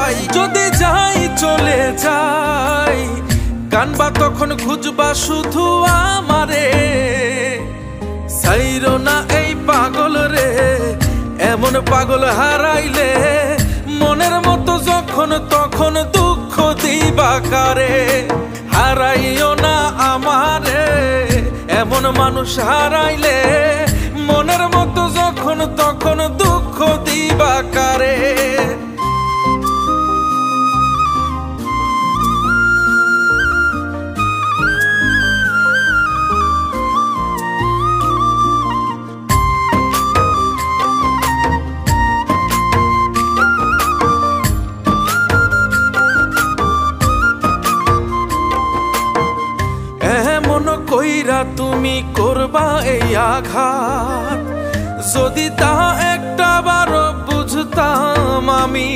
হারাই। যদি যাই চলে যাই কানবা তখন খুঁজবা শুধু আমারে। ছাইরো না এই পাগল রে, এমন পাগল হারাইলে মনের মতো যখন তখন দুঃখ দিবা কারে। হারাইও না আমারে, এমন মানুষ হারাইলে মনের মতো যখন তখন দুঃখ দিবা কারে। কইরা তুমি করবা এই আঘাত, যদি তা একটা বার বুঝতাম আমি।